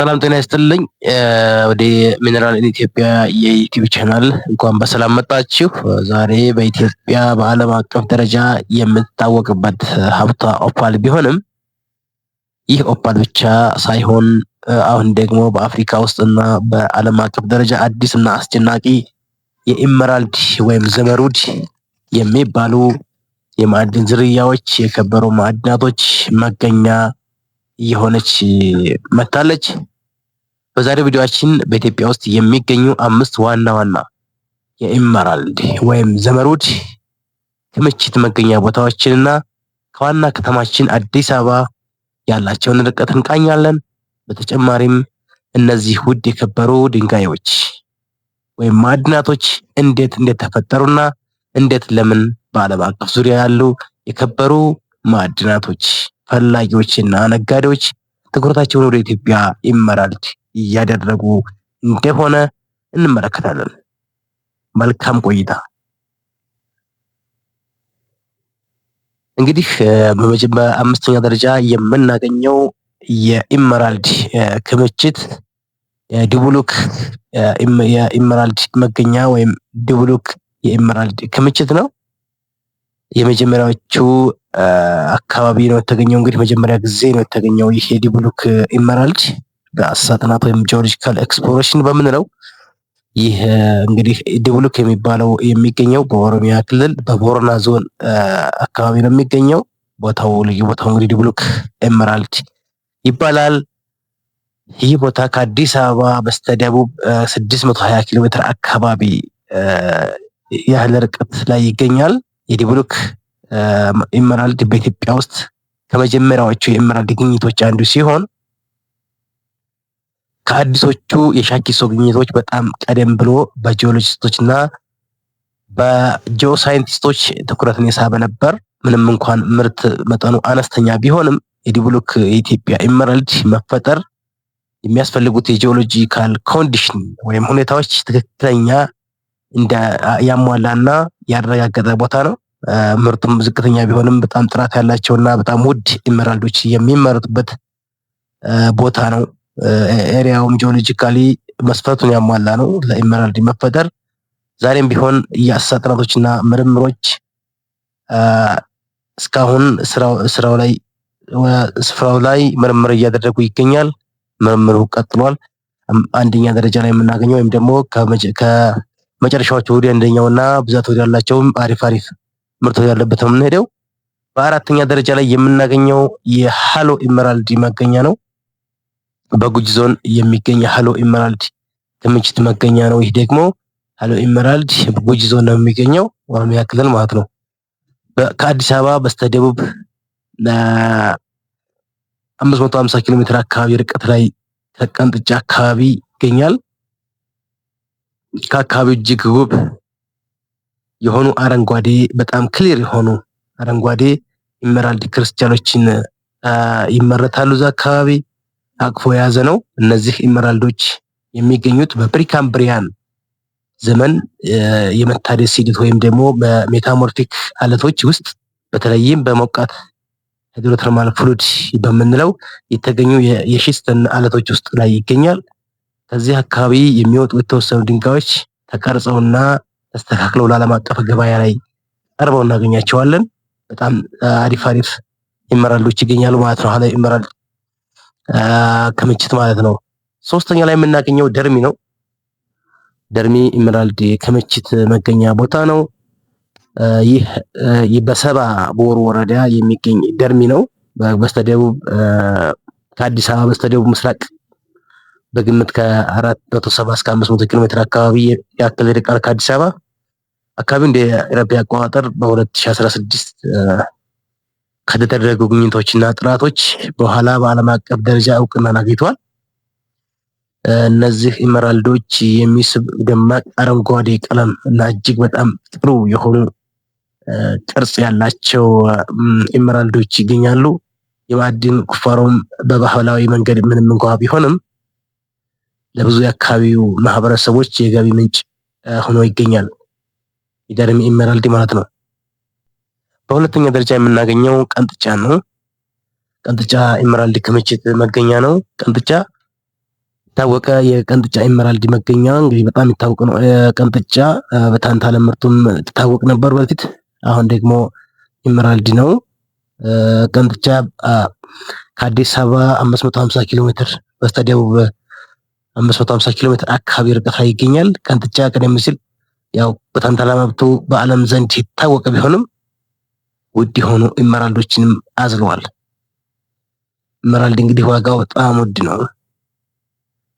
ሰላም ጤና ይስጥልኝ። ወደ ሚነራል ኢትዮጵያ የዩቲዩብ ቻናል እንኳን በሰላም መጣችሁ። ዛሬ በኢትዮጵያ በዓለም አቀፍ ደረጃ የምትታወቅበት ሀብቷ ኦፓል ቢሆንም ይህ ኦፓል ብቻ ሳይሆን አሁን ደግሞ በአፍሪካ ውስጥና በዓለም አቀፍ ደረጃ አዲስና አስደናቂ የኢመራልድ ወይም ዘመሩድ የሚባሉ የማዕድን ዝርያዎች የከበሩ ማዕድናቶች መገኛ የሆነች መታለች። በዛሬው ቪዲዮአችን በኢትዮጵያ ውስጥ የሚገኙ 5 ዋና ዋና የኢመራልድ ወይም ዘመሩድ ክምችት መገኛ ቦታዎችንና ከዋና ከተማችን አዲስ አበባ ያላቸውን ርቀት እንቃኛለን። በተጨማሪም እነዚህ ውድ የከበሩ ድንጋዮች ወይም ማዕድናቶች እንዴት እንደተፈጠሩና እንዴት ለምን በዓለም አቀፍ ዙሪያ ያሉ የከበሩ ማዕድናቶች ፈላጊዎችና ነጋዴዎች ትኩረታቸውን ወደ ኢትዮጵያ ኢመራልድ እያደረጉ እንደሆነ እንመለከታለን። መልካም ቆይታ። እንግዲህ በአምስተኛ ደረጃ የምናገኘው የኢመራልድ ክምችት ድቡሉክ የኢመራልድ መገኛ ወይም ድቡሉክ የኢመራልድ ክምችት ነው። የመጀመሪያዎቹ አካባቢ ነው የተገኘው። እንግዲህ መጀመሪያ ጊዜ ነው የተገኘው ይሄ የድቡሉክ ኢመራልድ በአሳ ጥናት ወይም ጂኦሎጂካል ኤክስፕሎሬሽን በምንለው። ይህ እንግዲህ ድቡሉክ የሚባለው የሚገኘው በኦሮሚያ ክልል በቦረና ዞን አካባቢ ነው የሚገኘው። ቦታው ልዩ ቦታው እንግዲህ ድቡሉክ ኢመራልድ ይባላል። ይህ ቦታ ከአዲስ አበባ በስተደቡብ 620 ኪሎ ሜትር አካባቢ ያህል ርቀት ላይ ይገኛል። የድቡሉክ ኢመራልድ በኢትዮጵያ ውስጥ ከመጀመሪያዎቹ የኢመራልድ ግኝቶች አንዱ ሲሆን ከአዲሶቹ የሻኪሶ ግኝቶች በጣም ቀደም ብሎ በጂኦሎጂስቶችና በጂኦሳይንቲስቶች ትኩረትን የሳበ ነበር። ምንም እንኳን ምርት መጠኑ አነስተኛ ቢሆንም የድቡሉክ የኢትዮጵያ ኢመራልድ መፈጠር የሚያስፈልጉት የጂኦሎጂካል ኮንዲሽን ወይም ሁኔታዎች ትክክለኛ ያሟላና ያረጋገጠ ቦታ ነው። ምርቱም ዝቅተኛ ቢሆንም በጣም ጥራት ያላቸውና በጣም ውድ ኢመራልዶች የሚመረቱበት ቦታ ነው። ኤሪያውም ጂኦሎጂካሊ መስፈርቱን ያሟላ ነው ለኢመራልድ መፈጠር። ዛሬም ቢሆን የአሳ ጥናቶችና ምርምሮች እስካሁን ስፍራው ላይ ምርምር እያደረጉ ይገኛል። ምርምሩ ቀጥሏል። አንደኛ ደረጃ ላይ የምናገኘው ወይም ደግሞ ከመጨረሻዎቹ ወደ አንደኛውና ብዛት ወደ ያላቸውም አሪፍ ምርቶች ያለበት ነው የምንሄደው። በአራተኛ ደረጃ ላይ የምናገኘው የሃሎ ኢመራልድ መገኛ ነው። በጉጂ ዞን የሚገኝ ሃሎ ኢመራልድ ክምችት መገኛ ነው። ይህ ደግሞ ሃሎ ኢመራልድ በጉጂ ዞን ነው የሚገኘው፣ ኦሮሚያ ክልል ማለት ነው። ከአዲስ አበባ በስተደቡብ ለ550 ኪሎ ሜትር አካባቢ ርቀት ላይ ከቀንጥጫ አካባቢ ይገኛል። ከአካባቢው እጅግ ውብ የሆኑ አረንጓዴ በጣም ክሊር የሆኑ አረንጓዴ ኢመራልድ ክሪስታሎችን ይመረታሉ። እዛ አካባቢ አቅፎ የያዘ ነው። እነዚህ ኢመራልዶች የሚገኙት በፕሪካምብሪያን ዘመን የመታደስ ሂደት ወይም ደግሞ በሜታሞርፊክ አለቶች ውስጥ በተለይም በሞቃት ሃይድሮተርማል ፍሉድ በምንለው የተገኙ የሺስተን አለቶች ውስጥ ላይ ይገኛል። ከዚህ አካባቢ የሚወጡ የተወሰኑ ድንጋዮች ተቀርጸውና ተስተካክለው ለዓለም አቀፍ ገበያ ላይ ቀርበው እናገኛቸዋለን። በጣም አሪፍ ኢመራልዶች ይገኛሉ ማለት ነው። ሃሎ ኢመራልድ ክምችት ማለት ነው። ሶስተኛ ላይ የምናገኘው ደርሚ ነው። ደርሚ ኢመራልድ ክምችት መገኛ ቦታ ነው። ይህ በሰባ ቦር ወረዳ የሚገኝ ደርሚ ነው። በስተደቡብ ከአዲስ አበባ በስተደቡብ ምስራቅ በግምት ከ470 እስከ 500 ኪሎ ሜትር አካባቢ ያክል ይርቃል ከአዲስ አበባ አካባቢ። እንደ ኢትዮጵያ አቆጣጠር በ2016 ከተደረጉ ግኝቶችና ጥናቶች በኋላ በዓለም አቀፍ ደረጃ እውቅናን አግኝተዋል። እነዚህ ኢመራልዶች የሚስብ ደማቅ አረንጓዴ ቀለም እና እጅግ በጣም ጥሩ የሆኑ ቅርጽ ያላቸው ኢመራልዶች ይገኛሉ። የማዕድን ቁፋሮም በባህላዊ መንገድ ምንም እንኳ ቢሆንም ለብዙ የአካባቢው ማህበረሰቦች የገቢ ምንጭ ሆኖ ይገኛል። የደርሚ ኢመራልድ ማለት ነው። በሁለተኛ ደረጃ የምናገኘው ቀንጥጫ ነው። ቀንጥጫ ኢመራልድ ክምችት መገኛ ነው። ቀንጥጫ ታወቀ የቀንጥጫ ኢመራልድ መገኛ እንግዲህ በጣም የሚታወቅ ነው። ቀንጥጫ በታንታለም ምርቱም ትታወቅ ነበር በፊት። አሁን ደግሞ ኢመራልድ ነው። ቀንጥጫ ከአዲስ አበባ 550 ኪሎ ሜትር በስተደቡብ 550 ኪሎ ሜትር አካባቢ ርቀት ላይ ይገኛል። ቀንጥጫ ቀደም ሲል ያው በታንታለም ምርቱ በዓለም ዘንድ የታወቀ ቢሆንም ውድ የሆኑ ኢመራልዶችንም አዝለዋል። ኢመራልድ እንግዲህ ዋጋው በጣም ውድ ነው።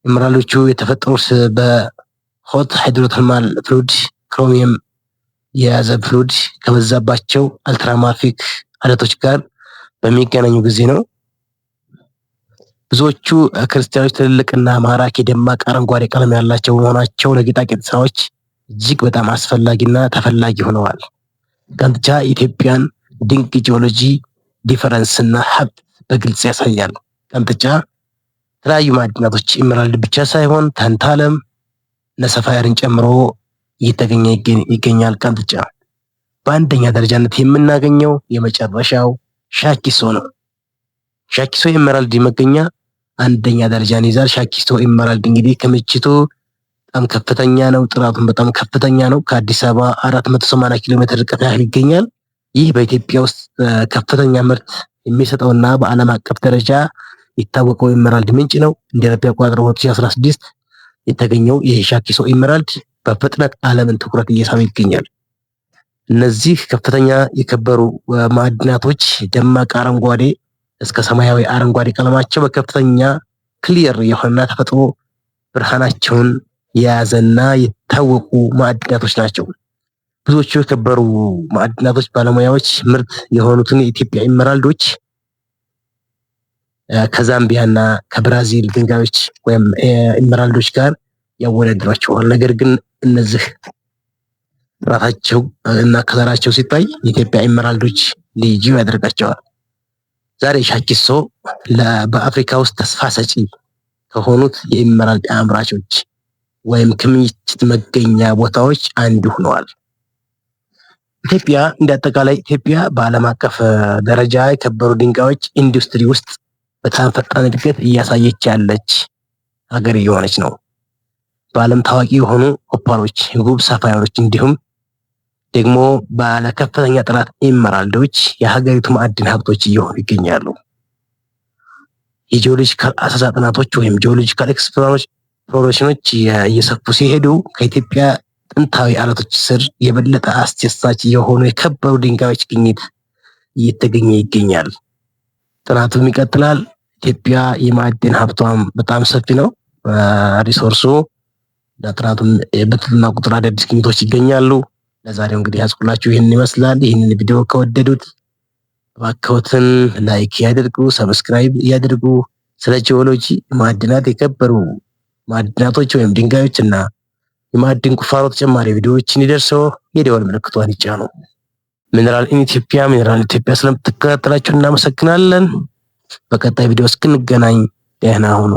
ኢመራልዶቹ የተፈጠሩት በሆት ሃይድሮተርማል ፍሉድ ክሮሚየም የያዘ ፍሉድ ከበዛባቸው አልትራማፊክ አለቶች ጋር በሚገናኙ ጊዜ ነው። ብዙዎቹ ክርስቲያኖች ትልልቅና ማራኪ ደማቅ አረንጓዴ ቀለም ያላቸው በመሆናቸው ለጌጣጌጥ ስራዎች እጅግ በጣም አስፈላጊና ተፈላጊ ሆነዋል። ቀንጥጫ የኢትዮጵያን ድንቅ ጂኦሎጂ ዲፈረንስና ሀብት በግልጽ ያሳያል። ቀንጥጫ የተለያዩ ማዕድናቶች ኢመራልድ ብቻ ሳይሆን ታንታለም እና ሰፋየርን ጨምሮ እየተገኘ ይገኛል። ቀንጥጫ በአንደኛ ደረጃነት የምናገኘው የመጨረሻው ሻኪሶ ነው። ሻኪሶ ኢመራልድ መገኛ አንደኛ ደረጃን ይዛል። ሻኪሶ ኢመራልድ እንግዲህ ክምችቱ በጣም ከፍተኛ ነው። ጥራቱን በጣም ከፍተኛ ነው። ከአዲስ አበባ 480 ኪሎ ሜትር ርቀት ያህል ይገኛል። ይህ በኢትዮጵያ ውስጥ ከፍተኛ ምርት የሚሰጠውና በዓለም አቀፍ ደረጃ የታወቀው ኢመራልድ ምንጭ ነው። እንደ አውሮፓውያን አቆጣጠር 2016 የተገኘው ይህ ሻኪሶ ኢመራልድ በፍጥነት ዓለምን ትኩረት እየሳበ ይገኛል። እነዚህ ከፍተኛ የከበሩ ማዕድናቶች ደማቅ አረንጓዴ እስከ ሰማያዊ አረንጓዴ ቀለማቸው በከፍተኛ ክሊር የሆነና ተፈጥሮ ብርሃናቸውን የያዘና የታወቁ ማዕድናቶች ናቸው። ብዙዎቹ የከበሩ ማዕድናቶች ባለሙያዎች ምርት የሆኑትን የኢትዮጵያ ኢመራልዶች ከዛምቢያና ከብራዚል ድንጋዮች ወይም ኢመራልዶች ጋር ያወዳድሯቸዋል። ነገር ግን እነዚህ ጥራታቸው እና ከለራቸው ሲታይ የኢትዮጵያ ኢመራልዶች ልዩ ያደርጋቸዋል። ዛሬ ሻኪሶ በአፍሪካ ውስጥ ተስፋ ሰጪ ከሆኑት የኢመራልድ አምራቾች ወይም ክምችት መገኛ ቦታዎች አንዱ ሆነዋል። ኢትዮጵያ እንዳጠቃላይ ኢትዮጵያ በዓለም አቀፍ ደረጃ የከበሩ ድንጋዮች ኢንዱስትሪ ውስጥ በጣም ፈጣን እድገት እያሳየች ያለች ሀገር እየሆነች ነው። በዓለም ታዋቂ የሆኑ ኦፓሎች፣ ውብ ሳፋየሮች እንዲሁም ደግሞ ባለ ከፍተኛ ጥራት ኢመራልዶች የሀገሪቱ ማዕድን ሀብቶች እየሆኑ ይገኛሉ። የጂኦሎጂካል አሰሳ ጥናቶች ወይም ጂኦሎጂካል ኤክስፕሎሬሽኖች እየሰፉ ሲሄዱ ከኢትዮጵያ ጥንታዊ አለቶች ስር የበለጠ አስደሳች የሆኑ የከበሩ ድንጋዮች ግኝት እየተገኘ ይገኛል። ጥናቱም ይቀጥላል። ኢትዮጵያ የማዕድን ሀብቷም በጣም ሰፊ ነው። ሪሶርሱ ለጥናቱም በትልና ቁጥር አዳዲስ ግኝቶች ይገኛሉ። ለዛሬው እንግዲህ ያስኩላችሁ ይህንን ይመስላል። ይህንን ቪዲዮ ከወደዱት እባክዎትን ላይክ ያድርጉ፣ ሰብስክራይብ ያድርጉ። ስለ ጂኦሎጂ ማዕድናት፣ የከበሩ ማዕድናቶች ወይም ድንጋዮች እና የማዕድን ቁፋሮ ተጨማሪ ቪዲዮዎች እንዲደርሰው የደወል ምልክቷን ይጫኑ። ሚነራል ኢን ኢትዮጵያ ስለምትከታተላችሁ እናመሰግናለን። በቀጣይ ቪዲዮ እስክንገናኝ ደህና ሁኑ።